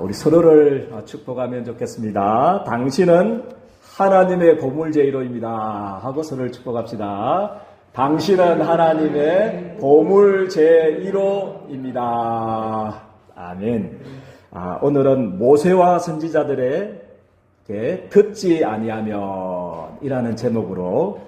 우리 서로를 축복하면 좋겠습니다. 당신은 하나님의 보물제1호입니다. 하고 서로를 축복합시다. 당신은 하나님의 보물제1호입니다. 아멘. 오늘은 모세와 선지자들에게 듣지 아니하면 이라는 제목으로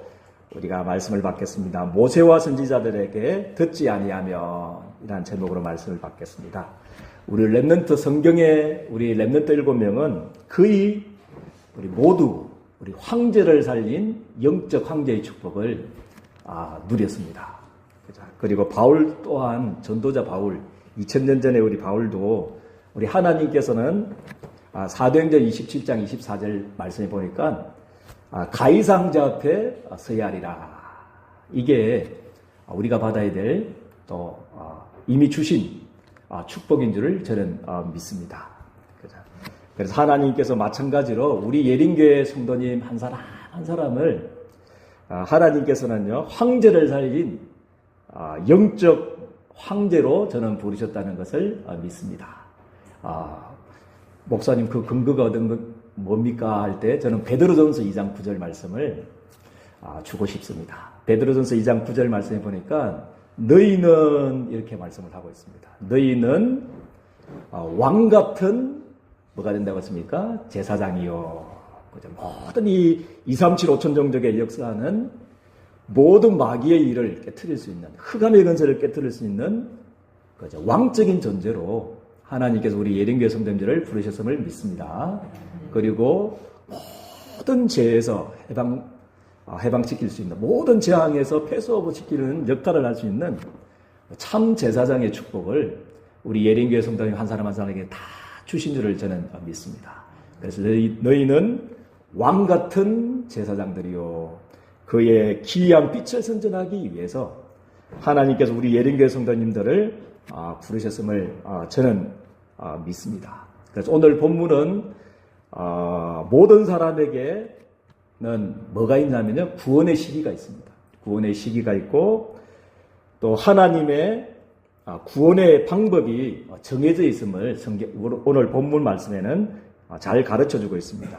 우리가 말씀을 받겠습니다. 모세와 선지자들에게 듣지 아니하면 이라는 제목으로 말씀을 받겠습니다. 우리 렘넌트 성경에 우리 렘넌트 7명은 거의 우리 모두 우리 황제를 살린 영적 황제의 축복을 누렸습니다. 그리고 바울 또한 전도자 바울 2000년 전에 우리 바울도 우리 하나님께서는 사도행전 27장 24절 말씀에 보니까 가이상자 앞에 서야 하리라. 이게 우리가 받아야 될 또 이미 주신 축복인 줄을 저는 믿습니다. 그래서 하나님께서 마찬가지로 우리 예린교회 성도님 한 사람 한 사람을 하나님께서는요 황제를 살린 영적 황제로 저는 부르셨다는 것을 믿습니다. 목사님 그 근거가 어떤 것 뭡니까 할 때 저는 베드로전서 2장 9절 말씀을 주고 싶습니다. 베드로전서 2장 9절 말씀에 보니까 너희는 이렇게 말씀을 하고 있습니다. 너희는 왕 같은 뭐가 된다고 했습니까? 제사장이요. 모든 이 237 5천 종족의 역사는 모든 마귀의 일을 깨트릴 수 있는 흑암의 근세를 깨트릴 수 있는 왕적인 존재로 하나님께서 우리 예린교회 성도님들을 부르셨음을 믿습니다. 그리고 모든 죄에서 해방시킬 수 있는 모든 재앙에서 패스오버시키는 역할을 할 수 있는 참 제사장의 축복을 우리 예린교회 성도님 한 사람 한 사람에게 다 주신 줄을 저는 믿습니다. 그래서 너희는 왕 같은 제사장들이요 그의 기이한 빛을 선전하기 위해서 하나님께서 우리 예린교회 성도님들을 부르셨음을 저는 믿습니다. 그래서 오늘 본문은 모든 사람에게는 뭐가 있냐면요 구원의 시기가 있습니다. 구원의 시기가 있고 또 하나님의 구원의 방법이 정해져 있음을 오늘 본문 말씀에는 잘 가르쳐주고 있습니다.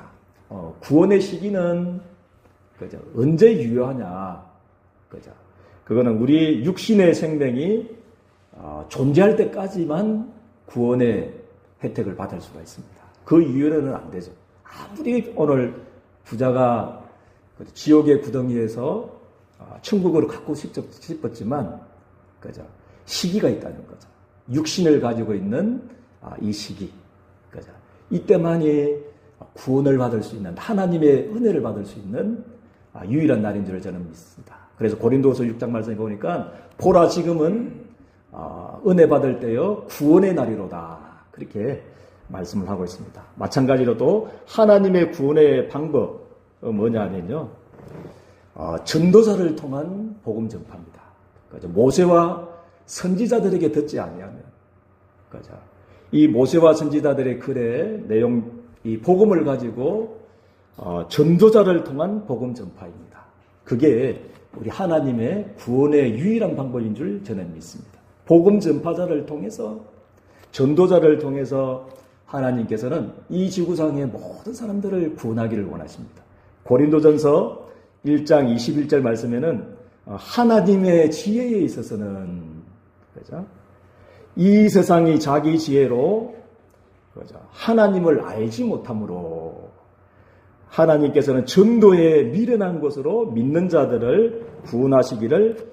구원의 시기는 언제 유효하냐? 그거는 우리 육신의 생명이 존재할 때까지만 구원의 혜택을 받을 수가 있습니다. 그 이후로는 안 되죠. 아무리 오늘 부자가 지옥의 구덩이에서 천국으로 갖고 싶었지만, 시기가 있다는 거죠. 육신을 가지고 있는 이 시기. 이때만이 구원을 받을 수 있는, 하나님의 은혜를 받을 수 있는 유일한 날인 줄 저는 믿습니다. 그래서 고린도서 6장 말씀에 보니까, 보라 지금은 은혜 받을 때요, 구원의 날이로다. 그렇게 말씀을 하고 있습니다. 마찬가지로 또, 하나님의 구원의 방법, 뭐냐면요, 전도자를 통한 복음 전파입니다. 모세와 선지자들에게 듣지 아니하면, 이 모세와 선지자들의 글의 내용, 이 복음을 가지고 전도자를 통한 복음 전파입니다. 그게 우리 하나님의 구원의 유일한 방법인 줄 저는 믿습니다. 복음 전파자를 통해서 전도자를 통해서 하나님께서는 이 지구상의 모든 사람들을 구원하기를 원하십니다. 고린도전서 1장 21절 말씀에는 하나님의 지혜에 있어서는 이 세상이 자기 지혜로 하나님을 알지 못하므로 하나님께서는 전도에 미련한 것으로 믿는 자들을 구원하시기를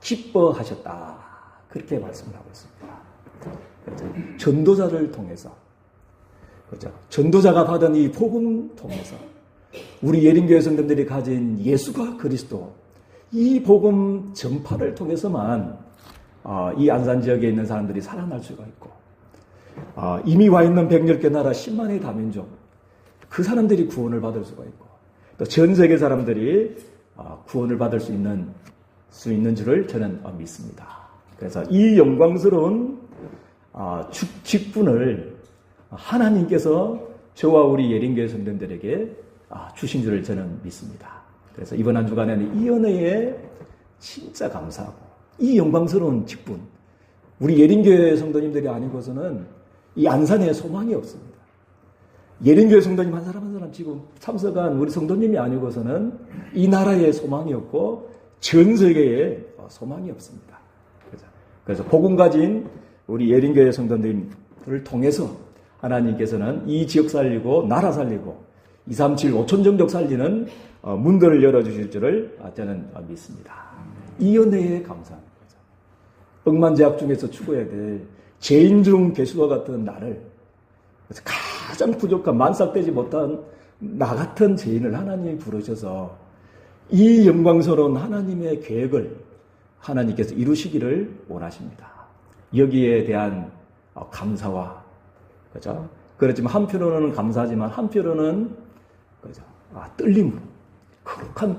기뻐하셨다. 그렇게 말씀을 하고 있습니다. 전도자를 통해서 전도자가 받은 이 복음 통해서 우리 예린교회 성도들이 가진 예수가 그리스도 이 복음 전파를 통해서만 이 안산 지역에 있는 사람들이 살아날 수가 있고 이미 와 있는 110개 나라 10만의 다민족 그 사람들이 구원을 받을 수가 있고 또 전 세계 사람들이 구원을 받을 수 있는 줄을 저는 믿습니다. 그래서 이 영광스러운 직분을 하나님께서 저와 우리 예린교회 성도들에게 주신 줄을 저는 믿습니다. 그래서 이번 한 주간에는 이 은혜에 진짜 감사하고 이 영광스러운 직분 우리 예린교회 성도님들이 아니고서는 이 안산에 소망이 없습니다. 예린교회 성도님 한 사람 한 사람 지금 참석한 우리 성도님이 아니고서는 이 나라에 소망이 없고 전 세계에 소망이 없습니다. 그래서 복음 가진 우리 예린교회 성도님들을 통해서 하나님께서는 이 지역 살리고 나라 살리고 237 5천 종족 살리는 문들을 열어주실 줄을 저는 믿습니다. 이 은혜에 감사합니다. 억만제약 중에서 추구해야 될 죄인 중 괴수와 같은 나를 가장 부족한 만삭되지 못한 나 같은 죄인을 하나님이 부르셔서 이 영광스러운 하나님의 계획을 하나님께서 이루시기를 원하십니다. 여기에 대한 감사와 그죠? 그렇지만 한편으로는 감사하지만 한편으로는 그죠? 떨림으로 거룩한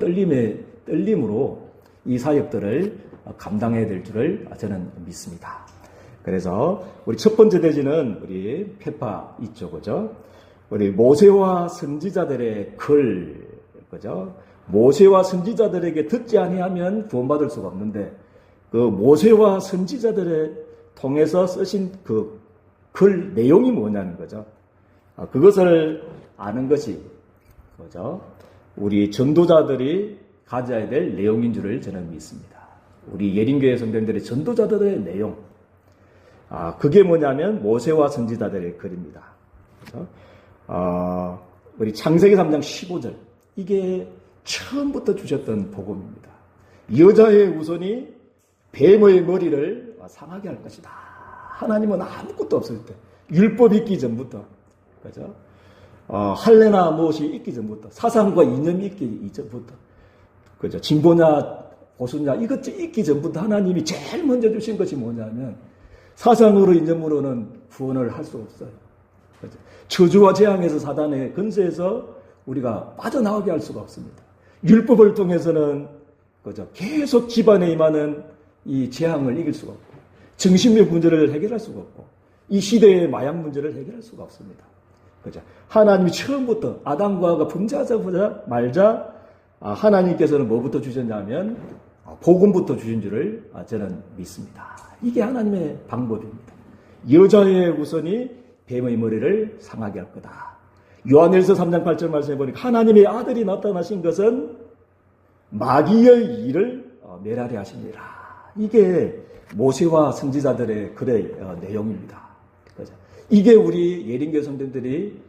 떨림으로 이 사역들을 감당해야 될 줄을 저는 믿습니다. 그래서 우리 첫 번째 대지는 우리 페파 있죠, 그죠? 우리 모세와 선지자들의 글, 그죠? 모세와 선지자들에게 듣지 아니하면 구원받을 수가 없는데 그 모세와 선지자들의 통해서 쓰신 그 글 내용이 뭐냐는 거죠. 그것을 아는 것이 그죠? 우리 전도자들이 가져야 될 내용인 줄을 저는 믿습니다. 우리 예린교회 성도님들의 전도자들의 내용. 그게 뭐냐면 모세와 선지자들의 글입니다. 그렇죠? 우리 창세기 3장 15절. 이게 처음부터 주셨던 복음입니다. 여자의 우선이 뱀의 머리를 상하게 할 것이다. 하나님은 아무것도 없을 때, 율법 있기 전부터, 그죠? 할례나 무엇이 있기 전부터, 사상과 이념이 있기 이전부터, 그죠? 진보냐, 보수냐, 이것 있기 전부터 하나님이 제일 먼저 주신 것이 뭐냐면, 사상으로, 이념으로는 구원을 할 수 없어요. 그죠? 저주와 재앙에서 사단의 근세에서 우리가 빠져나오게 할 수가 없습니다. 율법을 통해서는, 그죠? 계속 집안에 임하는 이 재앙을 이길 수가 없고, 정신력 문제를 해결할 수가 없고, 이 시대의 마약 문제를 해결할 수가 없습니다. 그죠? 하나님이 처음부터 아담과 하와가 범죄하자 말자 하나님께서는 뭐부터 주셨냐면 복음부터 주신 줄을 저는 믿습니다. 이게 하나님의 방법입니다. 여자의 우선이 뱀의 머리를 상하게 할 거다. 요한일서 3장 8절 말씀해 보니까 하나님의 아들이 나타나신 것은 마귀의 일을 멸하려 하십니다. 이게 모세와 선지자들의 글의 내용입니다. 그죠? 이게 우리 예린교회 성도들이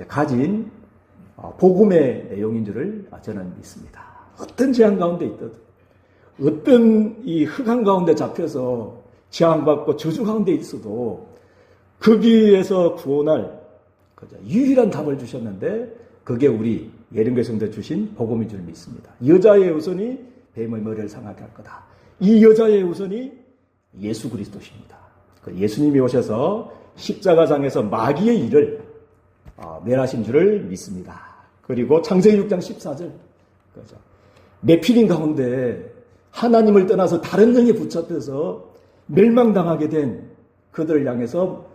가진 복음의 내용인 줄을 저는 믿습니다. 어떤 재앙 가운데 있든, 어떤 이 흑암 가운데 잡혀서 재앙받고 저주 가운데 있어도 거기에서 구원할 유일한 답을 주셨는데 그게 우리 예린교회 성도들 주신 복음인 줄 믿습니다. 여자의 우선이 뱀의 머리를 상하게 할 거다. 이 여자의 우선이 예수 그리스도십니다. 예수님이 오셔서 십자가상에서 마귀의 일을 멸하신 줄을 믿습니다. 그리고 창세기 6장 14절 그죠? 네피림 가운데 하나님을 떠나서 다른 영에 붙잡혀서 멸망당하게 된 그들을 향해서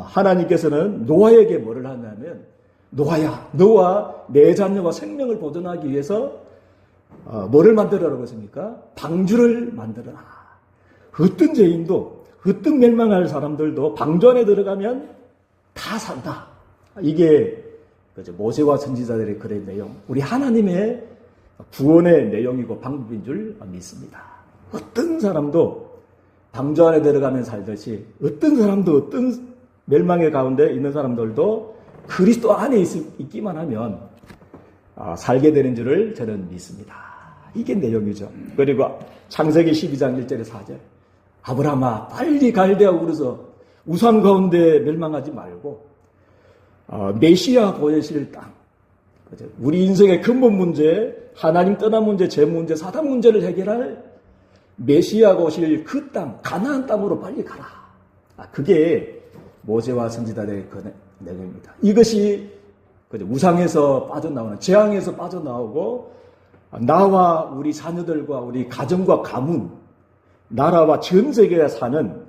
하나님께서는 노아에게 뭐를 하냐면 노아야 너와 내 자녀와 생명을 보존하기 위해서 뭐를 만들어라고 했습니까? 방주를 만들어라. 어떤 죄인도 어떤 멸망할 사람들도 방주 안에 들어가면 다 산다. 이게 모세와 선지자들의 글의 내용, 우리 하나님의 구원의 내용이고 방법인 줄 믿습니다. 어떤 사람도 방주 안에 들어가면 살듯이 어떤 사람도 어떤 멸망의 가운데 있는 사람들도 그리스도 안에 있기만 하면 살게 되는 줄을 저는 믿습니다. 이게 내용이죠. 그리고 창세기 12장 1절에 4절 아브라함아 빨리 갈대아 우르서 우상 가운데 멸망하지 말고 메시아 보내실 땅, 우리 인생의 근본 문제, 하나님 떠난 문제, 죄 문제, 사단 문제를 해결할 메시아가 오실 그 땅, 가나안 땅으로 빨리 가라. 그게 모세와 선지자들의 그 내용입니다. 이것이 우상에서 빠져나오는, 재앙에서 빠져나오고 나와 우리 자녀들과 우리 가정과 가문, 나라와 전 세계에 사는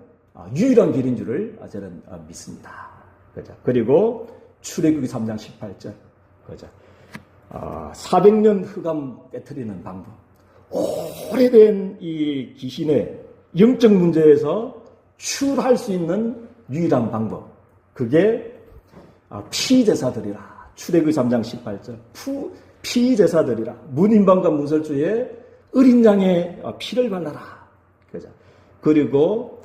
유일한 길인 줄을 저는 믿습니다. 그리고 출애굽기 3장 18절 400년 흑암 깨트리는 방법, 오래된 이 귀신의 영적 문제에서 출할 수 있는 유일한 방법. 그게 피제사들이라. 출애굽기 3장 18절. 피제사들이라. 문인방과 문설주에 어린 양의 피를 발라라. 그죠? 그리고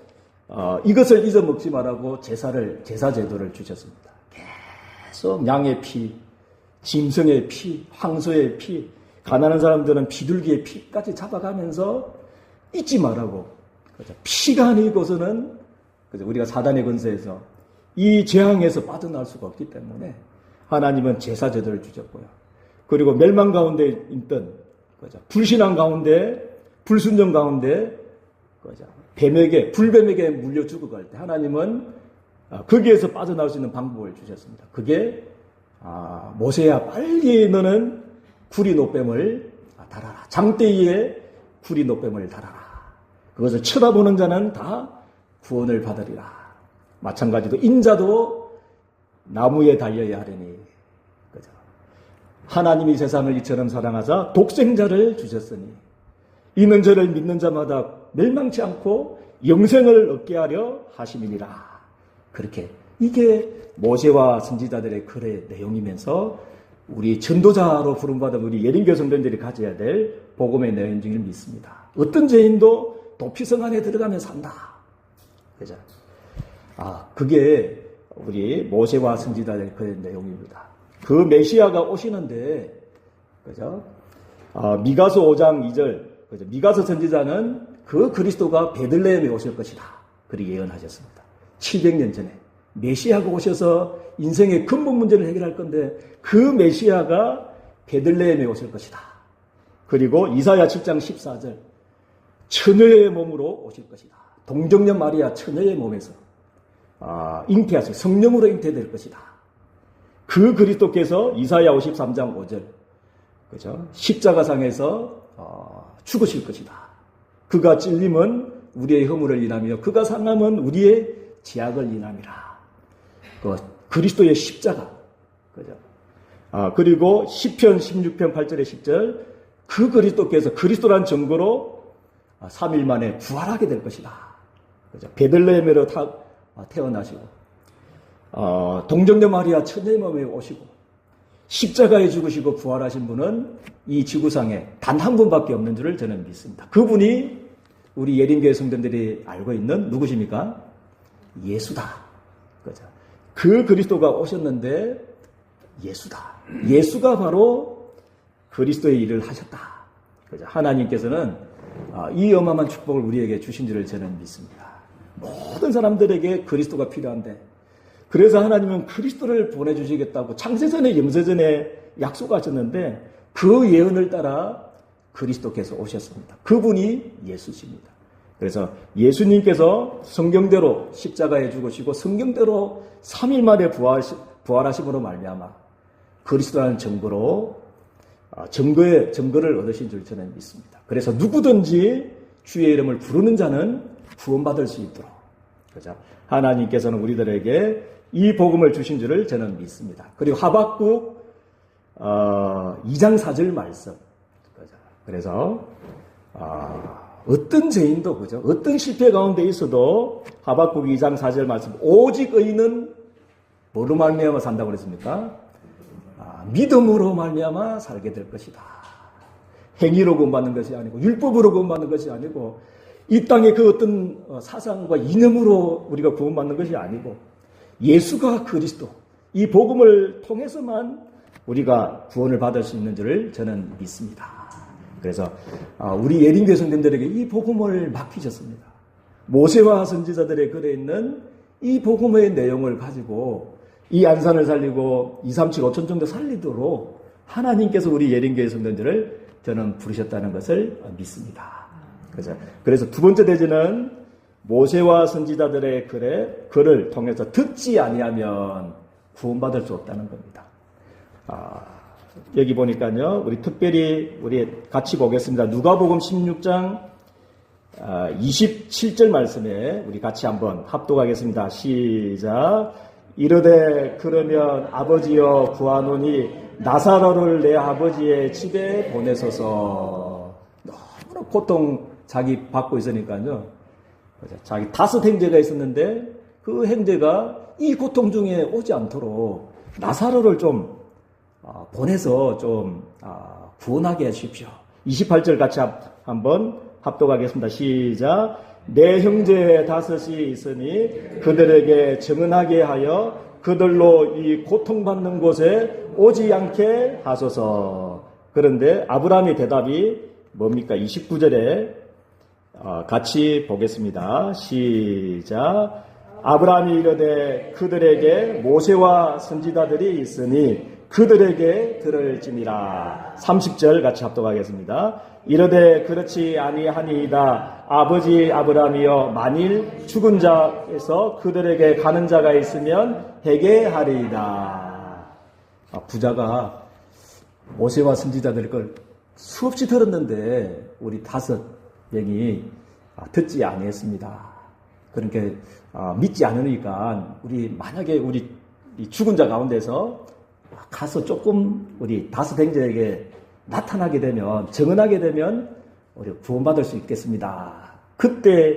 이것을 잊어먹지 말라고 제사 제도를 주셨습니다. 계속 양의 피, 짐승의 피, 황소의 피, 가난한 사람들은 비둘기의 피까지 잡아가면서 잊지 말라고. 그죠? 피가 아니고서는 그죠? 우리가 사단의 권세에서 이 재앙에서 빠져나올 수가 없기 때문에 하나님은 제사 제도를 주셨고요. 그리고 멸망 가운데 있던 그죠? 불신앙 가운데, 불순종 가운데 그죠? 불뱀에게 물려 죽어갈 때 하나님은 거기에서 빠져나올 수 있는 방법을 주셨습니다. 그게 모세야 빨리 너는 구리 노뱀을 달아라. 장대위에 구리 노뱀을 달아라. 그것을 쳐다보는 자는 다 구원을 받으리라. 마찬가지로 인자도 나무에 달려야 하리니. 그죠? 하나님이 세상을 이처럼 사랑하사 독생자를 주셨으니 이는 저를 믿는 자마다 멸망치 않고 영생을 얻게 하려 하심이니라. 그렇게 이게 모세와 선지자들의 글의 내용이면서 우리 전도자로 부름받은 우리 예린교 성도들이 가져야 될 복음의 내용인 줄 믿습니다. 어떤 죄인도 도피성 안에 들어가면 산다. 그죠? 그게 우리 모세와 선지자들의 글의 내용입니다. 그 메시아가 오시는데, 그죠? 미가서 5장 2절, 그죠? 미가서 선지자는 그 그리스도가 베들레헴에 오실 것이다. 그렇게 예언하셨습니다. 700년 전에 메시아가 오셔서 인생의 근본 문제를 해결할 건데 그 메시아가 베들레헴에 오실 것이다. 그리고 이사야 7장 14절 처녀의 몸으로 오실 것이다. 동정녀 마리아 처녀의 몸에서 잉태하실 성령으로 잉태될 것이다. 그 그리스도께서 이사야 53장 5절 그죠? 십자가상에서 죽으실 것이다. 그가 찔림은 우리의 허물을 인하며 그가 상함은 우리의 죄악을 인함이라. 그리스도의 십자가. 그죠? 그리고 시편 16편 8절에 10절 그 그리스도께서 그리스도란 증거로 3일 만에 부활하게 될 것이다. 그죠? 베들레헴으로 태어나시고 동정녀 마리아 처녀의 몸에 오시고 십자가에 죽으시고 부활하신 분은 이 지구상에 단 한 분밖에 없는 줄을 저는 믿습니다. 그분이 우리 예린교회 성도들이 알고 있는 누구십니까? 예수다. 그죠? 그 그리스도가 오셨는데 예수다. 예수가 바로 그리스도의 일을 하셨다. 그죠? 하나님께서는 이 어마어마한 축복을 우리에게 주신 줄을 저는 믿습니다. 모든 사람들에게 그리스도가 필요한데 그래서 하나님은 그리스도를 보내주시겠다고 창세전에 영세전에 약속하셨는데 그 예언을 따라 그리스도께서 오셨습니다. 그분이 예수십니다. 그래서 예수님께서 성경대로 십자가에 죽으시고 성경대로 3일 만에 부활하심으로 말미암아 그리스도라는 증거를 얻으신 줄 저는 믿습니다. 그래서 누구든지 주의 이름을 부르는 자는 구원받을 수 있도록 그죠? 하나님께서는 우리들에게 이 복음을 주신 줄을 저는 믿습니다. 그리고 하박국 2장 4절 말씀 그죠? 그래서 어떤 죄인도 그죠? 어떤 실패 가운데 있어도 하박국 2장 4절 말씀 오직 의인은 뭐로 말미암아 산다고 그랬습니까? 믿음으로 말미암아 살게 될 것이다. 행위로 구원받는 것이 아니고 율법으로 구원받는 것이 아니고 이 땅의 그 어떤 사상과 이념으로 우리가 구원받는 것이 아니고 예수가 그리스도 이 복음을 통해서만 우리가 구원을 받을 수 있는 줄을 저는 믿습니다. 그래서 우리 예린교회 성도들에게 이 복음을 맡기셨습니다. 모세와 선지자들의 글에 있는 이 복음의 내용을 가지고 이 안산을 살리고 237, 5천 정도 살리도록 하나님께서 우리 예린교회 성도들을 저는 부르셨다는 것을 믿습니다. 그래서 두 번째 대지는 모세와 선지자들의 글을 통해서 듣지 아니하면 구원받을 수 없다는 겁니다. 여기 보니까요, 우리 특별히 우리 같이 보겠습니다. 누가복음 16장 27절 말씀에 우리 같이 한번 합독하겠습니다. 시작. 이르되 그러면 아버지여 구하노니 나사로를 내 아버지의 집에 보내소서. 너무나 고통 자기 받고 있으니까요. 자기 5 형제가 있었는데 그 그 형제가 이 고통 중에 오지 않도록 나사로를 좀 보내서 좀 구원하게 하십시오. 28절 같이 한번 합독하겠습니다. 시작. 내 형제 다섯이 있으니 그들에게 증언하게 하여 그들로 이 고통받는 곳에 오지 않게 하소서. 그런데 아브라함의 대답이 뭡니까? 29절에 같이 보겠습니다. 시작. 아브라함이 이르되 그들에게 모세와 선지자들이 있으니 그들에게 들을지니라. 30절 같이 합독하겠습니다. 이르되 그렇지 아니하니이다. 아버지 아브라함이여 만일 죽은 자에서 그들에게 가는 자가 있으면 해게 하리이다. 부자가 모세와 선지자들 걸 수없이 들었는데 우리 5명이 듣지 아니했습니다. 그러니까 믿지 않으니까 우리 만약에 우리 죽은 자 가운데서 가서 조금 우리 5형제에게 나타나게 되면, 증언하게 되면 우리 구원받을 수 있겠습니다. 그때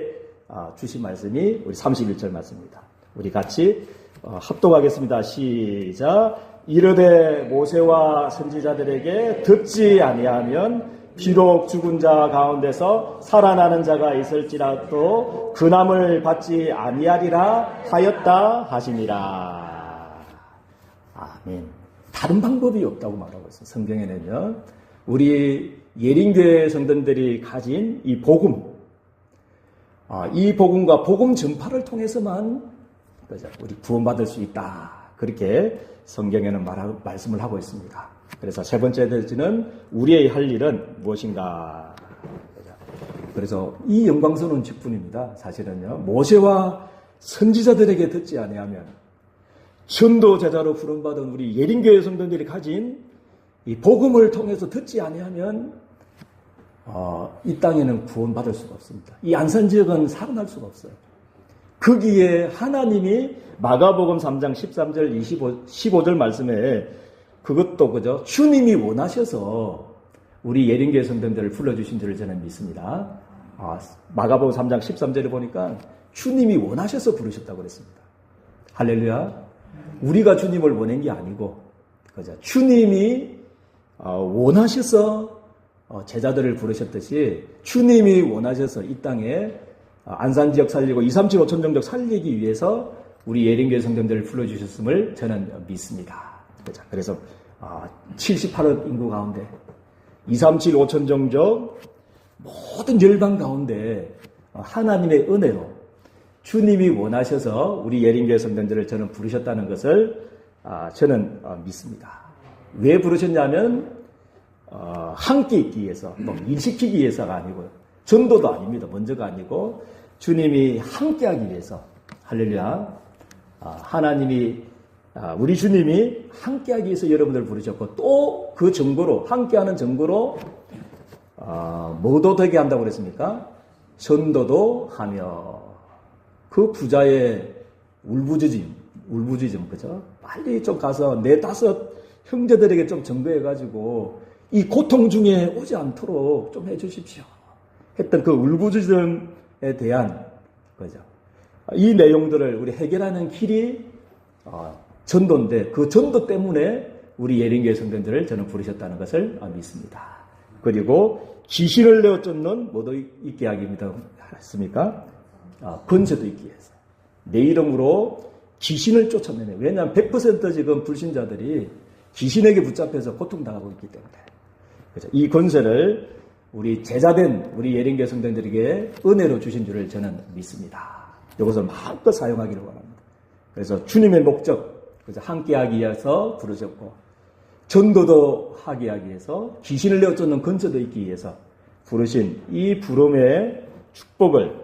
주신 말씀이 우리 31절 말씀입니다. 우리 같이 합독하겠습니다. 시작. 이르되 모세와 선지자들에게 듣지 아니하면 비록 죽은 자 가운데서 살아나는 자가 있을지라도 근함을 받지 아니하리라 하였다 하시니라. 아멘. 다른 방법이 없다고 말하고 있어요. 성경에는요. 우리 예린교회 성도들이 가진 이 복음, 이 복음과 복음 전파를 통해서만 우리 구원받을 수 있다. 그렇게 성경에는 말씀을 하고 있습니다. 그래서 세 번째 대지는 우리의 할 일은 무엇인가. 그래서 이 영광스러운 직분입니다. 사실은요. 모세와 선지자들에게 듣지 아니하면 전도 제자로 부름받은 우리 예린교회 성도들이 가진 이 복음을 통해서 듣지 아니하면 이 땅에는 구원받을 수가 없습니다. 이 안산 지역은 살아날 수가 없어요. 거기에 하나님이 마가복음 3장 13절 15절 말씀에 그것도 그죠? 주님이 원하셔서 우리 예린교회 성도들을 불러주신 줄을 저는 믿습니다. 마가복음 3장 13절에 보니까 주님이 원하셔서 부르셨다고 그랬습니다. 할렐루야. 우리가 주님을 원한 게 아니고 그죠? 주님이 원하셔서 제자들을 부르셨듯이 주님이 원하셔서 이 땅에 안산지역 살리고 237 5천 정도 살리기 위해서 우리 예린교회 성도들을 불러주셨음을 저는 믿습니다. 그래서 78억 인구 가운데 237 5천 정도 모든 열방 가운데 하나님의 은혜로 주님이 원하셔서 우리 예린교회 성도들을 저는 부르셨다는 것을 저는 믿습니다. 왜 부르셨냐면 함께 있기 위해서 또 일시키기 위해서가 아니고요. 전도도 아닙니다. 먼저가 아니고 주님이 함께하기 위해서. 할렐루야. 하나님이 우리 주님이 함께하기 위해서 여러분들 부르셨고 또 그 증거로 함께하는 증거로 뭐도 되게 한다고 그랬습니까? 전도도 하며 그 부자의 울부짖음 그죠? 빨리 좀 가서 4-5 형제들에게 좀 증거해가지고 이 고통 중에 오지 않도록 좀 해주십시오. 했던 그 울부짖음에 대한 거죠. 이 내용들을 우리 해결하는 길이 전도인데 그 전도 때문에 우리 예린교회 성도들을 저는 부르셨다는 것을 믿습니다. 그리고 귀신을 내어 쫓는 뭐도 있게 하기 위해서 했습니까? 권세도 있기 위해서. 내 이름으로 귀신을 쫓아내네. 왜냐하면 100% 지금 불신자들이 귀신에게 붙잡혀서 고통당하고 있기 때문에. 그래서 이 권세를 우리 제자된 우리 예린교회 성도들에게 은혜로 주신 줄을 저는 믿습니다. 이것을 마음껏 사용하기를 원합니다. 그래서 주님의 목적, 그래서 함께하기 위해서 부르셨고 전도도 하게 하기 위해서 귀신을 내어 쫓는 권세도 있기 위해서 부르신 이 부름의 축복을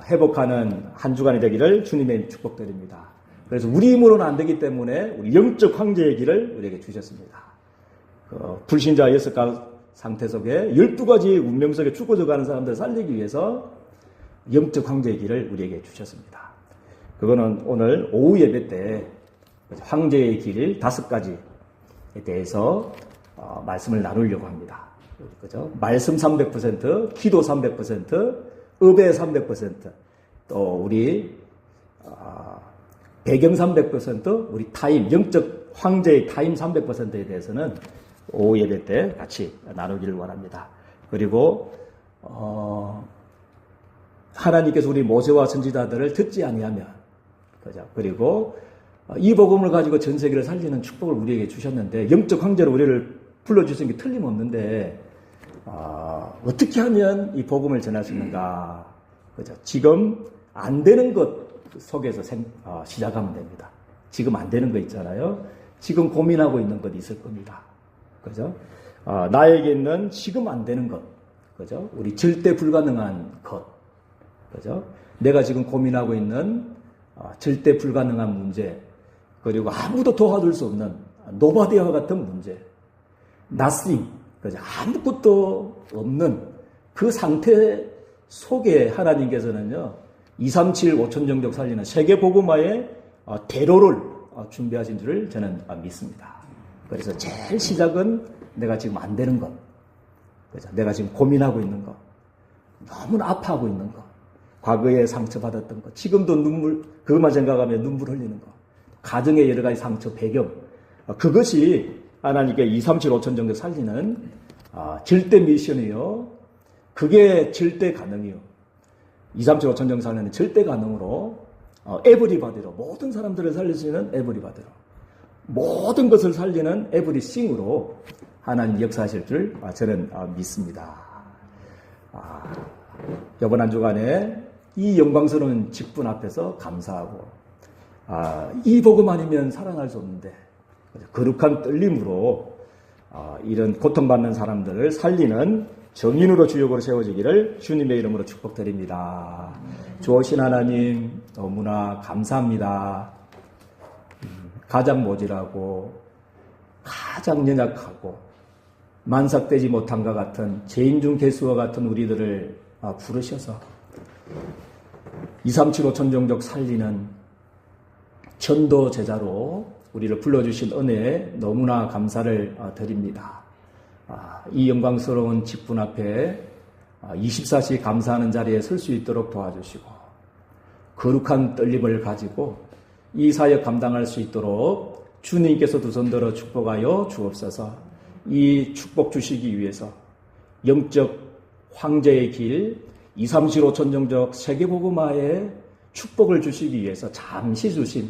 회복하는 한 주간이 되기를 주님의 축복드립니다. 그래서 우리 힘으로는 안 되기 때문에 우리 영적 황제의 길을 우리에게 주셨습니다. 불신자 6가지 상태 속에 12가지 운명 속에 죽어져 가는 사람들을 살리기 위해서 영적 황제의 길을 우리에게 주셨습니다. 그거는 오늘 오후 예배 때 황제의 길 5가지에 대해서 말씀을 나누려고 합니다. 그죠? 말씀 300%, 기도 300%, 의배 300%, 또 우리 배경 300%, 우리 타임, 영적 황제의 타임 300%에 대해서는 오후 예배 때 같이 나누기를 원합니다. 그리고 하나님께서 우리 모세와 선지자들을 듣지 아니하면, 그죠? 그리고 이 복음을 가지고 전 세계를 살리는 축복을 우리에게 주셨는데, 영적 황제로 우리를 불러주신 게 틀림없는데, 어떻게 하면 이 복음을 전할 수 있는가? 그죠? 지금 안 되는 것 속에서 시작하면 됩니다. 지금 안 되는 거 있잖아요. 지금 고민하고 있는 것 있을 겁니다. 그죠? 나에게 있는 지금 안 되는 것. 그죠? 우리 절대 불가능한 것. 그죠? 내가 지금 고민하고 있는 절대 불가능한 문제. 그리고 아무도 도와줄 수 없는 노바디와 같은 문제. nothing. 그죠? 아무것도 없는 그 상태 속에 하나님께서는요, 237 5천 종족 살리는 세계 복음화의 대로를 준비하신 줄을 저는 믿습니다. 그래서 제일 시작은 내가 지금 안 되는 것, 그죠? 내가 지금 고민하고 있는 것, 너무나 아파하고 있는 것, 과거에 상처받았던 것, 지금도 그것만 생각하면 눈물 흘리는 것, 가정의 여러 가지 상처, 배경, 그것이 하나님께 237 5천 종족 살리는 절대 미션이요. 그게 절대 가능이요. 237 5천 종족 살리는 절대 가능으로 에브리바디로, 모든 사람들을 살릴 수 있는 에브리바디로, 모든 것을 살리는 에브리싱으로 하나님 역사하실 줄 저는 믿습니다. 이번 한 주간에 이 영광스러운 직분 앞에서 감사하고, 이 복음 아니면 살아날 수 없는데 거룩한 떨림으로 이런 고통받는 사람들을 살리는 정인으로 주역으로 세워지기를 주님의 이름으로 축복드립니다. 주오신 하나님 너무나 감사합니다. 가장 모질하고 가장 연약하고 만삭되지 못한 것 같은 죄인 중 괴수와 같은 우리들을 부르셔서 237 5천 종족 살리는 전도 제자로 우리를 불러주신 은혜에 너무나 감사를 드립니다. 이 영광스러운 직분 앞에 24시 감사하는 자리에 설 수 있도록 도와주시고, 거룩한 떨림을 가지고 이 사역 감당할 수 있도록 주님께서 두 손 들어 축복하여 주옵소서. 이 축복 주시기 위해서 영적 황제의 길 237 5천 종족 세계복음화에 축복을 주시기 위해서 잠시 주신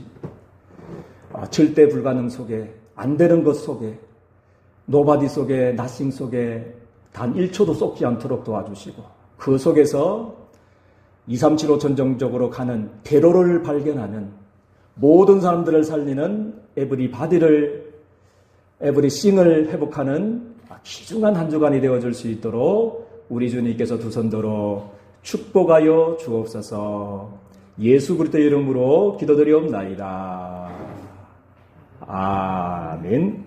절대 불가능 속에, 안 되는 것 속에, 노바디 속에, 나싱 속에 단 1초도 쏟지 않도록 도와주시고, 그 속에서 237 5천 종족으로 가는 대로를 발견하는, 모든 사람들을 살리는 에브리싱을 회복하는 귀중한 한 주간이 되어줄 수 있도록 우리 주님께서 두 손 들어 축복하여 주옵소서. 예수 그리스도의 이름으로 기도드리옵나이다. 아멘.